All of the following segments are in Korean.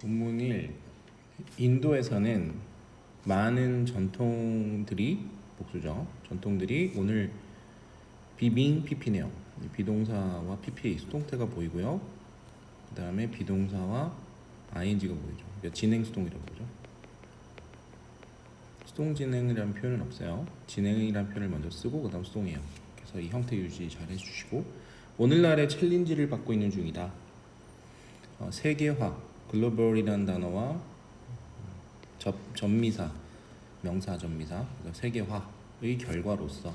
본문 1. 인도에서는 많은 전통들이 복수죠. 전통들이 오늘 비빙 PP네요. 비동사와 PP 수동태가 보이고요. 그 다음에 비동사와 ing가 보이죠. 그러니까 진행 수동이라고 보죠. 수동 진행이라는 표현은 없어요. 진행이라는 표현을 먼저 쓰고 그 다음 수동이에요. 그래서 이 형태 유지 잘 해주시고, 오늘날의 챌린지를 받고 있는 중이다. 세계화, 글로벌이라는 단어와 전미사, 명사 전미사, 세계화의 결과로서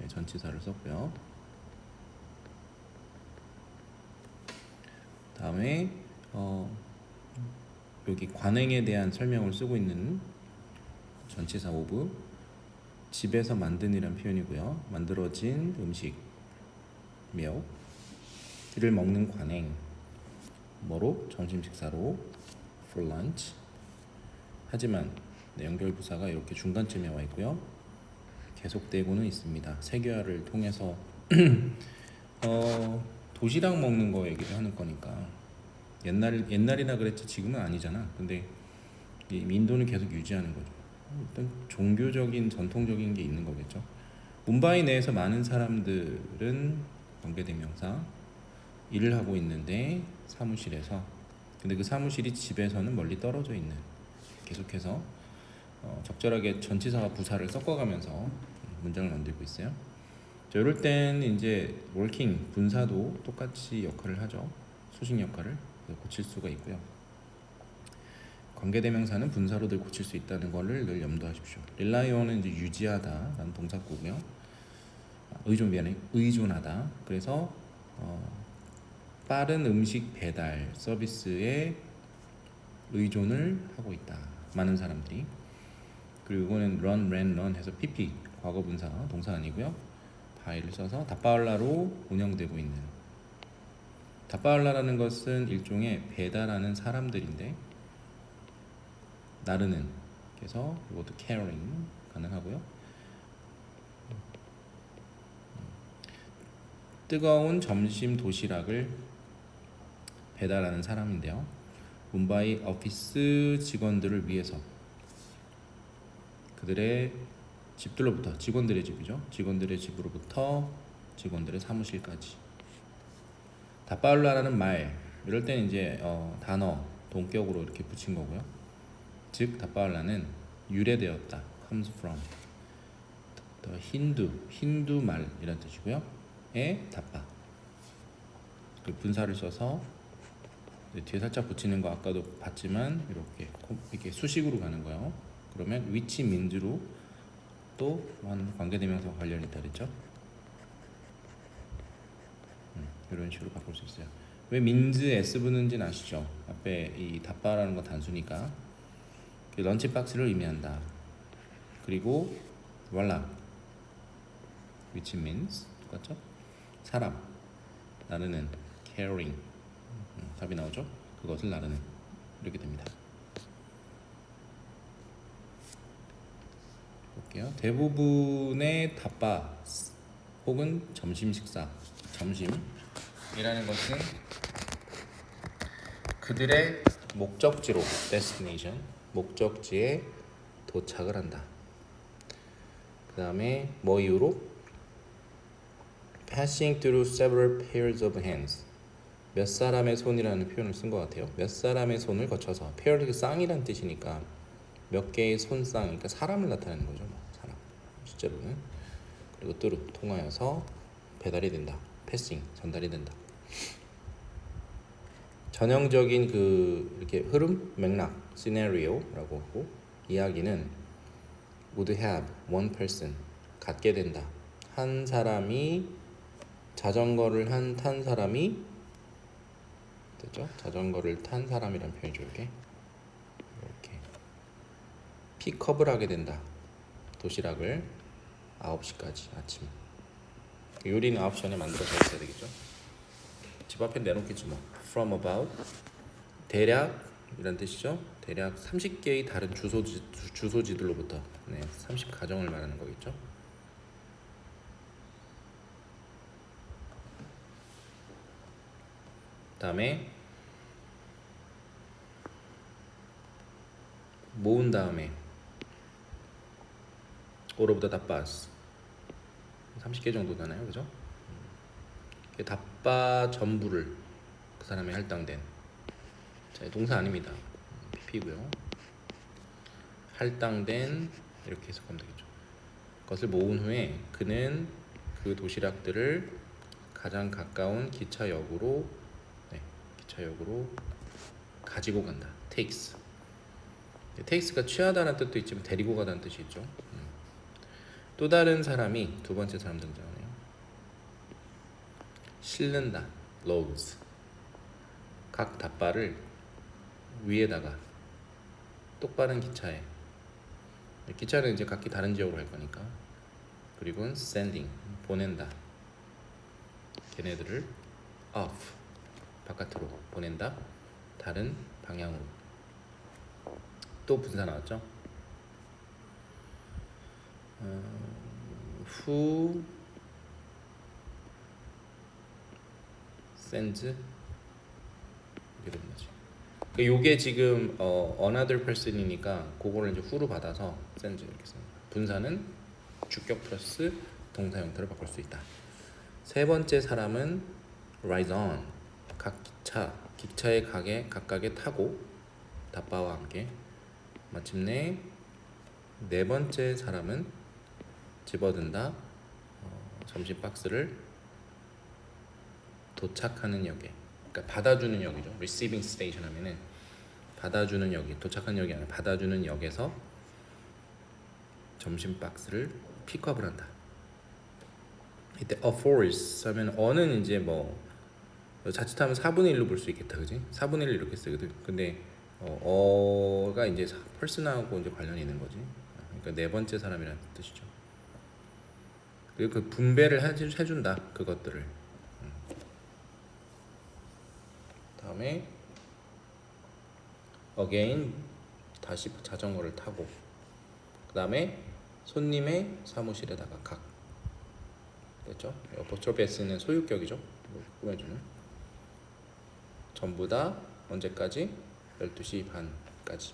전치사를 썼고요. 다음에 여기 관행에 대한 설명을 쓰고 있는 전치사 오브, 집에서 만든이란 표현이고요. 만들어진 음식, meal, 이를 먹는 관행, 뭐로? 점심 식사로, for lunch. 하지만 연결부사가 이렇게 중간쯤에 와 있고요. 계속되고는 있습니다. 세계화를 통해서 도시락 먹는 거 얘기를 하는 거니까 옛날이나 그랬지 지금은 아니잖아. 근데 인도는 계속 유지하는 거죠. 일단 종교적인 전통적인 게 있는 거겠죠. 뭄바이 내에서 많은 사람들은 관계대명사 일을 하고 있는데 사무실에서, 근데 그 사무실이 집에서는 멀리 떨어져 있는, 계속해서 적절하게 전치사와 부사를 섞어가면서 문장을 만들고 있어요. 자, 이럴 땐 이제 working 분사도 똑같이 역할을 하죠. 수식 역할을 고칠 수가 있고요. 관계대명사는 분사로 늘 고칠 수 있다는 것을 늘 염두하십시오. rely on은 이제 유지하다라는 동사구고요. 의존하다. 그래서 빠른 음식 배달 서비스에 의존을 하고 있다. 많은 사람들이. 그리고 이거는 run 해서 pp 과거 분사 동사 아니고요. 바이를 써서 다빠올라로 운영되고 있는. 다빠올라라는 것은 일종의 배달하는 사람들인데 나르는, 그래서 이것도 carrying 가능하고요. 뜨거운 점심 도시락을 배달하는 사람인데요. 뭄바이 오피스 직원들을 위해서, 그들의 집들로부터, 직원들의 집이죠. 직원들의 집으로부터 직원들의 사무실까지. 다빠올라라는 말, 이럴 때는 이제 단어 동격으로 이렇게 붙인 거고요. 즉 다빠올라는 유래되었다, comes from the 힌두 말이란 뜻이고요. 에 다빠, 그 분사를 써서 뒤에 살짝 붙이는 거 아까도 봤지만 이렇게 수식으로 가는 거예요. 그러면 which means로 또 관계대명사 관련이 있다 그랬죠. 이런 식으로 바꿀 수 있어요. 왜 means s 붙는지는 아시죠? 앞에 이 다빠라는 건 단수니까 런치박스를 의미한다. 그리고 voila, which means 똑같죠? 사람, 나르는, caring, 답이 나오죠? 그것을 나르는, 이렇게 됩니다. 볼게요. 대부분의 답바 혹은 점심 식사, 점심이라는 것은 그들의 목적지로, destination, 목적지에 도착을 한다. 그 다음에 뭐 이유로? passing through several pairs of hands, 몇 사람의 손이라는 표현을 쓴 것 같아요. 몇 사람의 손을 거쳐서, pair, 쌍이란 뜻이니까 몇 개의 손쌍, 그러니까 사람을 나타내는 거죠. 사람, 실제로는. 그리고 through, 통하여서 배달이 된다. 패싱, 전달이 된다. 전형적인 이렇게 흐름, 맥락, 시나리오라고 하고, 이야기는 would have, one person, 갖게 된다. 한 사람이 자전거를 탄 사람이 됐죠? 자전거를 탄 사람이란 표현이죠. 이렇게 픽업을 하게 된다. 도시락을 9시까지 아침. 요리는 9시 전에 만들어서 있어야 되겠죠. 집 앞에 내놓겠지 뭐. From about, 대략 이란 뜻이죠. 대략 30개의 다른 주소지들로부터, 30가정을 말하는 거겠죠. 다음에 모은 다음에 all of the 다빠스 30개 정도 되나요, 그죠? 다빠 전부를 그 사람이 할당된 자, 동사 아닙니다. PP고요. 할당된 이렇게 해석하면 되겠죠. 그것을 모은 후에 그는 그 도시락들을 가장 가까운 기차역으로 기차역으로 가지고 간다. takes. takes가 취하다는 뜻도 있지만 데리고 가다는 뜻이 있죠. 또 다른 사람이 두 번째 사람 등장하네요. 실는다. loads. 각 닷바를 위에다가 똑바른 기차에 기차는 이제 각기 다른 지역으로 갈 거니까 그리고 sending 보낸다. 걔네들을 off 바깥으로 보낸다. 다른 방향으로. 또 분사 나왔죠? who sends 이렇게 되는 거지. 요게 지금 another person이니까 그거를 이제 who로 받아서 sends 이렇게 씁니다. 분사는 주격 플러스 동사 형태로 바꿀 수 있다. 세 번째 사람은 rise on 각 기차에 각각에 타고 닷바와 함께 마침내 네 번째 사람은 집어든다. 점심 박스를 도착하는 역에 그러니까 받아주는 역이죠. receiving station 하면은 받아주는 역이 도착한 역이 아니라 받아주는 역에서 점심 박스를 픽업을 한다. 이때 affords 하면 어는 이제 뭐 자칫하면 4분의 1로 볼 수 있겠다, 그지? 4분의 1 이렇게 쓰거든. 근데 어가 이제 person하고 이제 관련이 있는 거지. 그러니까 네 번째 사람이라는 뜻이죠. 그리고 그 분배를 해준다 그것들을. 다음에 again 다시 자전거를 타고 그 다음에 손님의 사무실에다가 각 됐죠? 어포스트로피 S는 소유격이죠. 꾸며주는 전부 다 언제까지? 12시 반까지.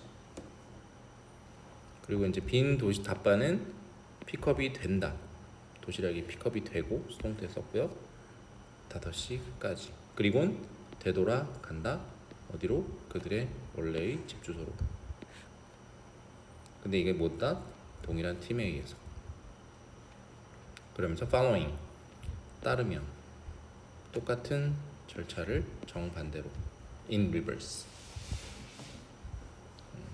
그리고 이제 빈 도시 닷바는 픽업이 된다. 도시락이 픽업이 되고 수동태 썼고요. 5시까지. 그리고 되돌아간다. 어디로? 그들의 원래의 집 주소로. 근데 이게 뭐다? 동일한 팀에 의해서. 그러면서 following 따르며 똑같은 절차를 정반대로 in reverse.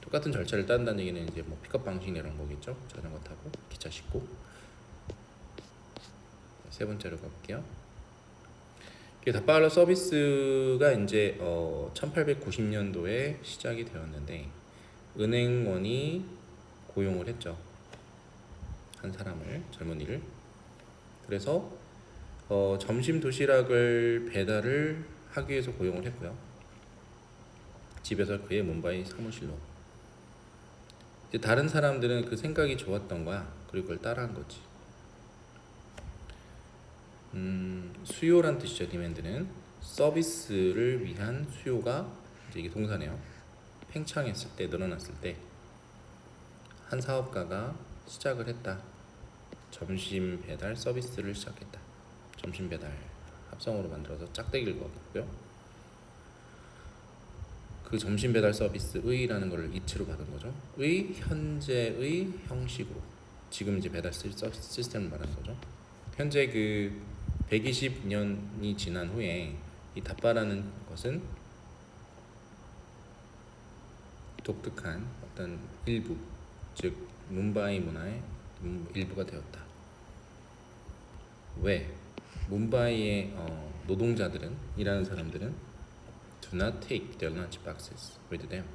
똑같은 절차를 따른다는 얘기는 이제 뭐 픽업 방식이라는 거겠죠. 자전거 타고 기차 싣고. 세 번째로 가볼게요. 닷바할러 서비스가 이제 1890년도에 시작이 되었는데 은행원이 고용을 했죠. 한 사람을 젊은이를. 그래서 점심 도시락을 배달을 하기 위해서 고용을 했고요. 집에서 그의 뭄바이 사무실로. 이제 다른 사람들은 그 생각이 좋았던 거야. 그리고 그걸 따라한 거지. 수요란 뜻이죠. 디맨드는 서비스를 위한 수요가 이제 이게 동사네요. 팽창했을 때 늘어났을 때 한 사업가가 시작을 했다. 점심 배달 서비스를 시작했다. 점심 배달 합성어로 만들어서 짝대기를 그었고요. 그 점심 배달 서비스의라는 걸 it로 받은 거죠. 의 현재의 형식으로 지금 이제 배달 시스템을 말하는 거죠. 현재 그 120년이 지난 후에 이 닷바라는 것은 독특한 어떤 일부, 즉 뭄바이 문화의 일부가 되었다. 왜? 뭄바이의 노동자들은 일하는 사람들은 do not take their lunch boxes with them.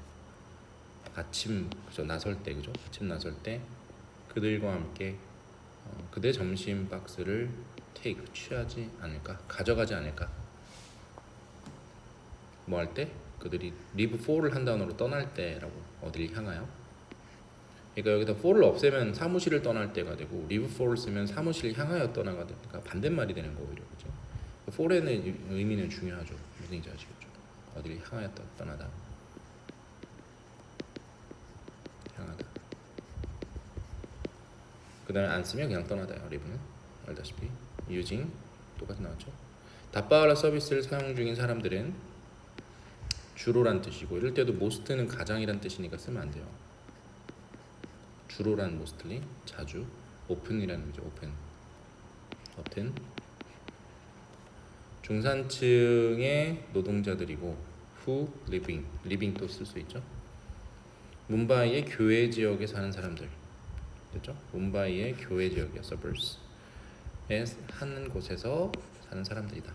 아침 그죠 나설 때 그죠? 아침 나설 때 그들과 함께 그들의 점심 박스를 take 취하지 않을까? 가져가지 않을까? 뭐 할 때? 그들이 leave for를 한 단어로 떠날 때라고 어디를 향하여? 그러니까 여기다 for를 없애면 사무실을 떠날 때가 되고 leave for를 쓰면 사무실을 향하여 떠나가 되니까 반대말이 되는 거 오히려 그죠? for에는 의미는 중요하죠. 무슨 얘기인지 아시겠죠? 어디를 향하여 떠나다. 그다음에 안 쓰면 그냥 떠나다요. live는 알다시피 using 똑같이 나왔죠. 다빠울라 서비스를 사용 중인 사람들은 주로란 뜻이고 이럴 때도 most는 가장이란 뜻이니까 쓰면 안 돼요. 주로란 mostly 자주 often이라는 거죠. often 중산층의 노동자들이고 who living 또 쓸 수 있죠. 뭄바이의 교외 지역에 사는 사람들 됐죠? 뭄바이의 교외 지역이야 suburbs에 한 곳에서 사는 사람들이다.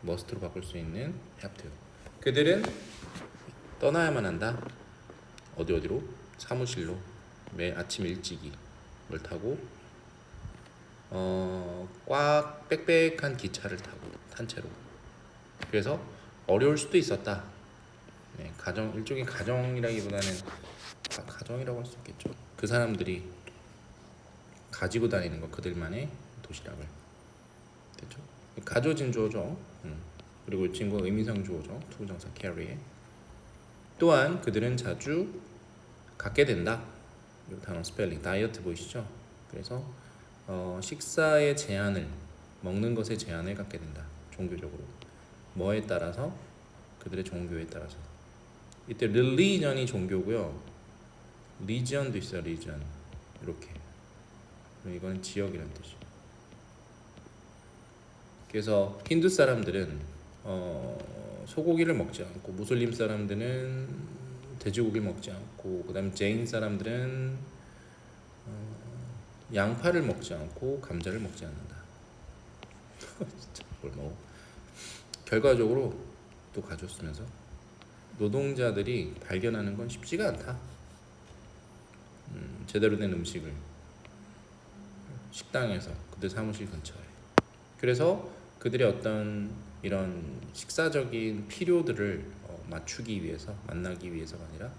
must로 바꿀 수 있는 have to. 그들은 떠나야만 한다. 어디로? 사무실로 매일 아침 일찍이 뭘 타고 꽉 빽빽한 기차를 타고 탄 채로. 그래서 어려울 수도 있었다. 네, 일종의 가정이라기보다는 가정이라고 할 수 있겠죠. 그 사람들이 가지고 다니는 거 그들만의 도시락을 됐죠. 가져진 주어죠. 그리고 이 친구가 의미상 주어죠. 투부정사 carry에. 또한 그들은 자주 갖게 된다. 이 단어 스펠링 다이어트 보이시죠? 그래서 식사의 제한을 먹는 것의 제한을 갖게 된다. 종교적으로 뭐에 따라서 그들의 종교에 따라서. 이때 religion이 종교고요. legion도 있어요. region 이렇게. 이거는 지역이라는 뜻이에요. 그래서 힌두 사람들은 소고기를 먹지 않고 무슬림 사람들은 돼지고기를 먹지 않고 그다음 제인 사람들은 양파를 먹지 않고 감자를 먹지 않는다. 진짜 뭘 먹어. 결과적으로 또 가져쓰면서 노동자들이 발견하는 건 쉽지가 않다. 제대로 된 음식을 식당에서 그들 사무실 근처에. 그래서 그들의 어떤 이런 식사적인 필요들을 맞추기 위해서 만나기 위해서가 아니라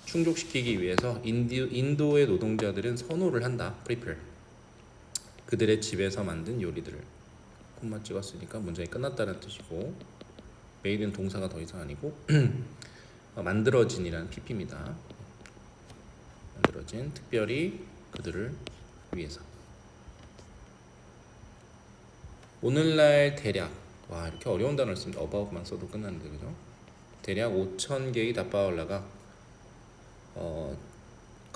충족시키기 위해서 인도의 노동자들은 선호를 한다. prepare. 그들의 집에서 만든 요리들을 콤마 찍었으니까 문장이 끝났다는 뜻이고 made는 동사가 더 이상 아니고 만들어진이라는 pp입니다. 만들어진 특별히 그들을 위해서. 오늘날 대략 와 이렇게 어려운 단어를 쓰면 above만 써도 끝나는데 그죠? 대략 5,000개의 다빠올라가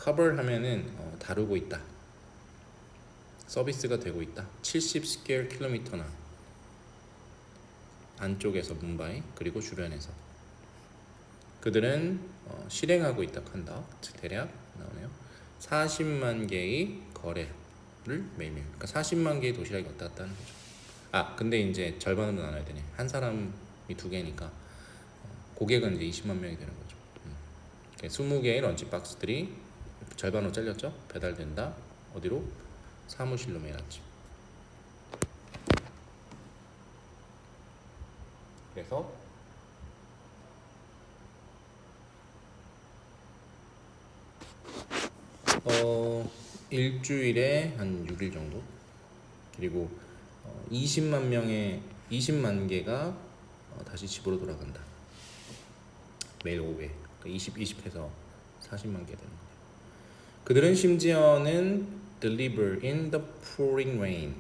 cover 하면은 다루고 있다. 서비스가 되고 있다. 70 스퀘어 킬로미터나 안쪽에서 뭄바이 그리고 주변에서 그들은 실행하고 있다 한다. 대략 나오네요. 40만 개의 거래를 매일매일. 그러니까 40만 개의 도시락이 왔다 갔다 하는 거죠. 근데 이제 절반으로 나눠야 되네. 한 사람이 2개니까 고객은 이제 20만 명이 되는 거죠. 20개의 런치박스들이 절반으로 잘렸죠. 배달된다. 어디로? 사무실로 매일 아침. 그래서 일주일에 한 6일 정도. 그리고 20만 개가 다시 집으로 돌아간다. 매일 오후에. 그러니까 20 해서 40만 개 되는 거예요. 그들은 심지어는 deliver in the pouring rain.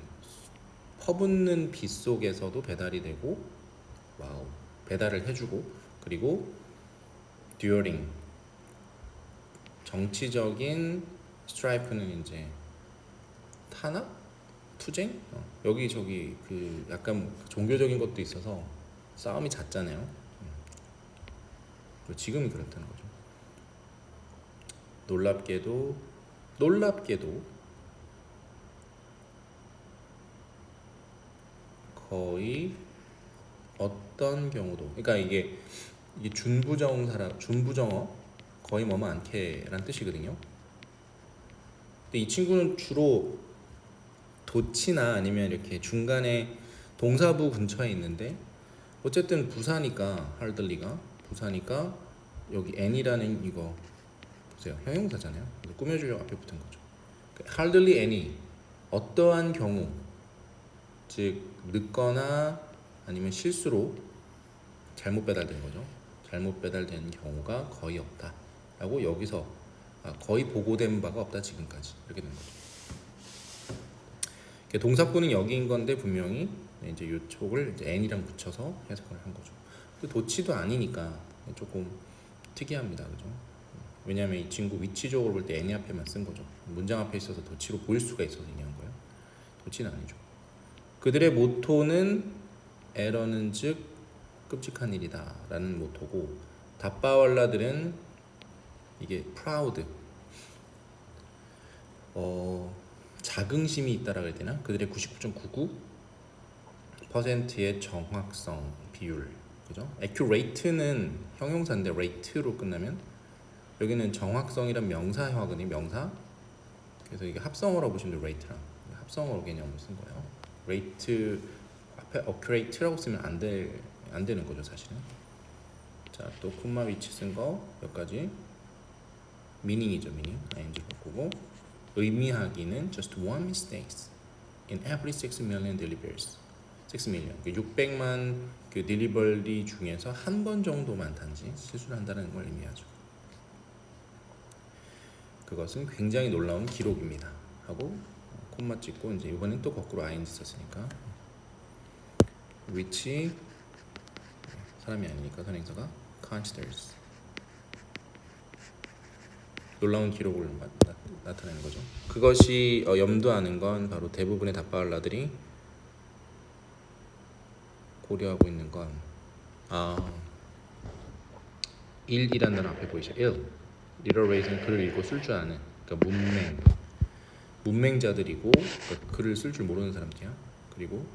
퍼붓는 비 속에서도 배달이 되고 배달을 해주고 그리고 during 정치적인 스트라이프는 이제 탄압? 투쟁? 여기저기 그 약간 종교적인 것도 있어서 싸움이 잦잖아요. 지금이 그렇다는 거죠. 놀랍게도 거의 어떤 경우도 그러니까 이게 준부정어 거의 뭐뭐 않게란 뜻이거든요. 근데 이 친구는 주로 도치나 아니면 이렇게 중간에 동사부 근처에 있는데 어쨌든 부사니까 하르들리가 부사니까 여기 any라는 이거 보세요. 형용사잖아요. 꾸며주려고 앞에 붙은 거죠. hardly any 어떠한 경우 즉 늦거나 아니면 실수로 잘못 배달된 거죠. 잘못 배달된 경우가 거의 없다 라고 여기서 거의 보고된 바가 없다 지금까지 이렇게 된 거죠. 동사구는 여기인 건데 분명히 이제 요 촉을 이제 n이랑 붙여서 해석을 한 거죠. 도치도 아니니까 조금 특이합니다, 그죠? 왜냐하면 이 친구 위치적으로 볼 때 n이 앞에만 쓴 거죠. 문장 앞에 있어서 도치로 보일 수가 있어서 얘기한 거예요. 도치는 아니죠. 그들의 모토는 에러는 즉 끔찍한 일이다 라는 모토고, 다빠왈라들은 이게 proud, 자긍심이 있다라고 해야 되나? 그들의 99.99%의 정확성 비율, 그죠? accurate는 형용사인데 rate로 끝나면, 여기는 정확성이란 명사화거든요. 명사. 그래서 이게 합성어로 보시면 돼요. rate랑 합성어로 개념을 쓴 거예요. rate 앞에 accurate라고 쓰면 안 되는 거죠, 사실은. 자, 또 콤마 위치 쓴 거 몇 가지. meaning이죠, meaning. ing 바꾸고, 의미하기는 just one mistake in every 6 million deliveries. 6 million. 600만 그 딜리버리 중에서 한 번 정도만 단지 실수를 한다는 걸 의미하죠. 그것은 굉장히 놀라운 기록입니다. 하고 콤마 찍고, 이제 이번엔 또 거꾸로 ing 썼으니까, which 사람이 아니니까 선행사가 considers, 놀라운 기록을 나타내는 거죠. 그것이 염두하는 건 바로 대부분의 다빠알라들이 고려하고 있는 건 1이라는 단어 앞에 보이죠? 1. 리터레이트는 글을 읽고 쓸 줄 아는, 그러니까 문맹자들이고, 그러니까 글을 쓸 줄 모르는 사람들이야. 그리고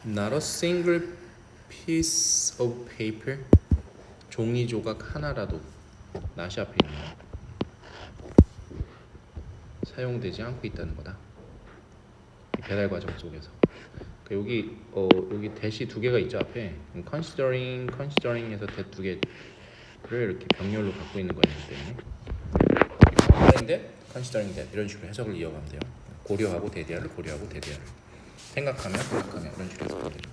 not a single piece of paper, 종이 조각 하나라도 not이 앞에 있는 거 사용되지 않고 있다는 거다. 배달 과정 속에서. 여기 대시 두 개가 있죠 앞에. considering에서 대 두 개를 이렇게 병렬로 갖고 있는 거였기 때문에 considering that 이런 식으로 해석을 이어가면 돼요. 고려하고 대대하를, 고려하고 대대하를, 생각하면 이런 식으로 해석하면 되죠.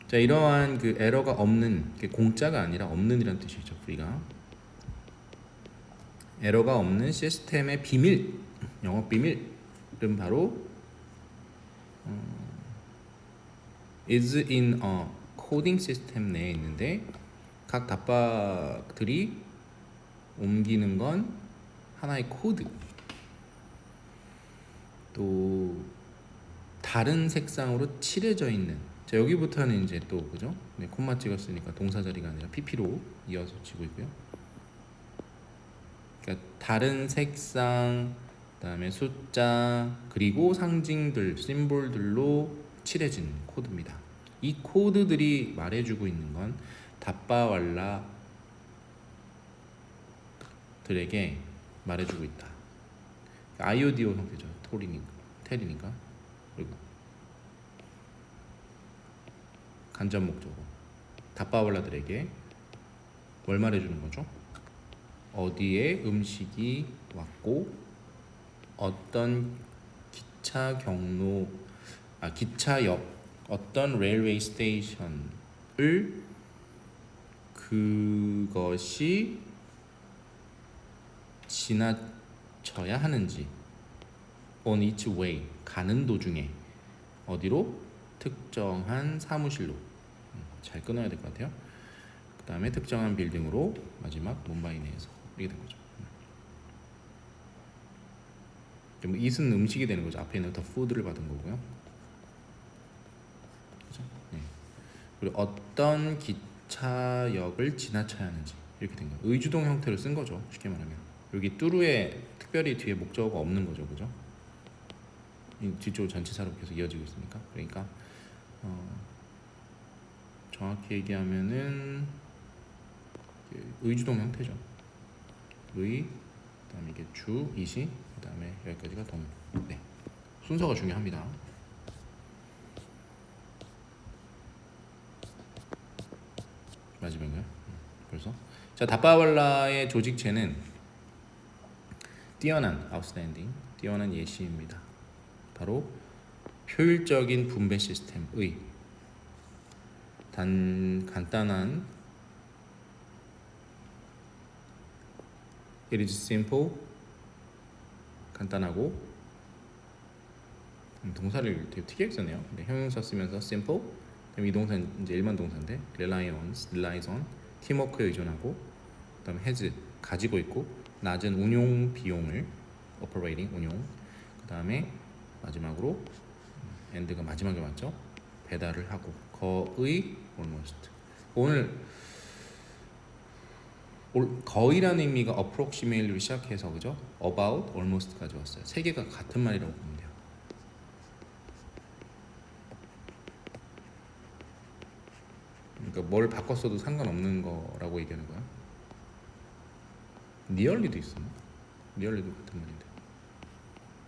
자, 이러한 그 에러가 없는, 공짜가 아니라 없는이라는 뜻이죠. 우리가 에러가 없는 시스템의 비밀, 영업 비밀은 바로 is in a coding 시스템 내에 있는데, 각 답박들이 옮기는 건 하나의 코드, 또 다른 색상으로 칠해져 있는. 자, 여기부터는 이제 또 그죠? 네, 콤마 찍었으니까 동사 자리가 아니라 PP로 이어서 치고 있고요. 그러니까 다른 색상, 그다음에 숫자, 그리고 상징들, 심볼들로 칠해진 코드입니다. 이 코드들이 말해주고 있는 건 다빠왈라들에게 말해주고 있다. 아이오디오 형태죠. 텔이니까. 그리고 간접 목적어. 다빠왈라들에게 뭘 말해주는 거죠? 어디에 음식이 왔고, 어떤 기차역, 어떤 레일웨이 스테이션을 그것이 지나쳐야 하는지, on its way, 가는 도중에 어디로? 특정한 사무실로. 잘 끊어야 될 것 같아요. 그 다음에 특정한 빌딩으로, 마지막 뭄바이 내에서. 이렇게 된 거죠. it은 음식이 되는 거죠. 앞에 있는 더 푸드를 받은 거고요. 그렇죠? 네. 그리고 어떤 기차역을 지나쳐야 하는지, 이렇게 된 거예요. 의주동 형태로 쓴 거죠. 쉽게 말하면 여기 뚜루에 특별히 뒤에 목적어가 없는 거죠, 그죠? 이 뒤쪽 전치사로 계속 이어지고 있으니까. 그러니까 정확히 얘기하면은 의주동 형태죠. 의, 그다음에 이게 주, 이시, 그다음에 여기까지가 동. 네, 순서가 중요합니다. 마지막이요. 벌써. 자, 다빠왈라의 조직체는 뛰어난, outstanding, 뛰어난 예시입니다. 바로 효율적인 분배 시스템의 간단한 It is simple 간단하고 동사를 되게 특이하게 썼네요. 형용사 쓰면서 simple 그다음에 이 동사는 이제 일반 동사인데 relies on 팀워크에 의존하고 그다음에 has 가지고 있고 낮은 운용 비용을 operating 운용 그다음에 마지막으로 and가 마지막에 맞죠? 배달을 하고 거의 almost 오늘 거의라는 의미가 approximate로 시작해서 그죠? about, almost까지 왔어요. 세 개가 같은 말이라고 보면 돼요. 그러니까 뭘 바꿨어도 상관없는 거라고 얘기하는 거야. nearly도 있어. nearly도 같은 말인데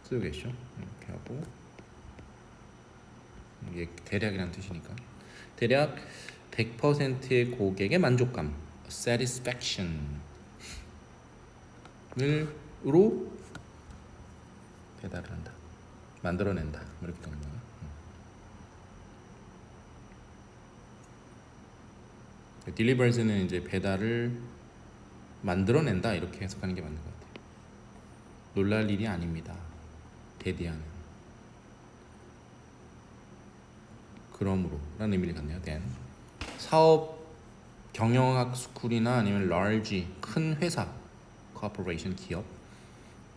쓰고 계시죠? 이렇게 하고 이게 대략이라는 뜻이니까 대략 100%의 고객의 만족감 satisfaction으로 배달을 한다 만들어낸다 이렇게 되는 거야. delivers는 이제 배달을 만들어낸다 이렇게 해석하는 게 맞는 것 같아요. 놀랄 일이 아닙니다. 데디하는 그러므로 라는 의미를 갖네요. then 사업 경영학 스쿨이나 아니면 large 큰 회사 corporation 기업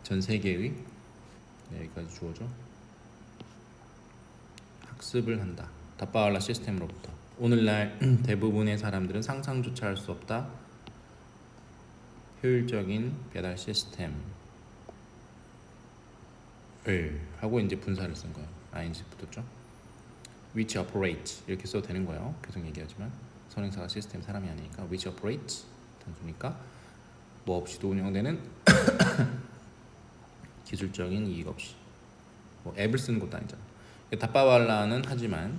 전 세계의 여기까지 주어져 학습을 한다. 다빠올라 시스템으로부터 오늘날 대부분의 사람들은 상상조차 할 수 없다. 효율적인 배달 시스템을 하고 이제 분사를 쓴 거예요. ing 붙었죠. which operates 이렇게 써도 되는 거예요. 계속 얘기하지만 선행사가 시스템 사람이 아니니까 which operates 단수니까 뭐 없이도 운영되는 기술적인 이익 없이 뭐 앱을 쓰는 것도 아니잖아. 다빠왈라는 하지만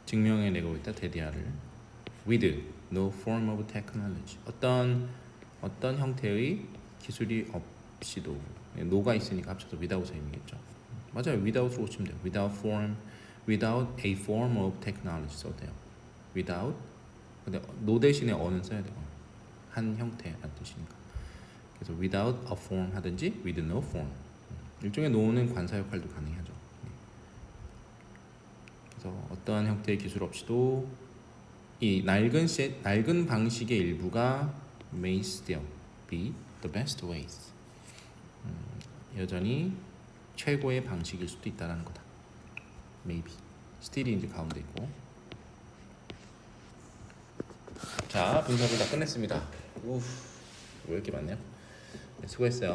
증명해내고 있다. 데디아를 with no form of technology 어떤 형태의 기술이 없이도 no가 있으니까 합쳐서 without의 의미겠죠. 맞아요. without으로 고치면 돼요. without a form of technology 써도 돼요. without 근데 no 대신에 어는 써야 돼요. 한 형태란 뜻이니까. 그래서 without a form 하든지 with no form. 일종의 no는 관사 역할도 가능하죠. 그래서 어떠한 형태의 기술 없이도 이 낡은 방식의 일부가 may still be the best ways. 여전히 최고의 방식일 수도 있다라는 거다. maybe. still이 이제 가운데 있고. 자, 분석을 다 끝냈습니다. 왜 이렇게 많네요? 네, 수고했어요.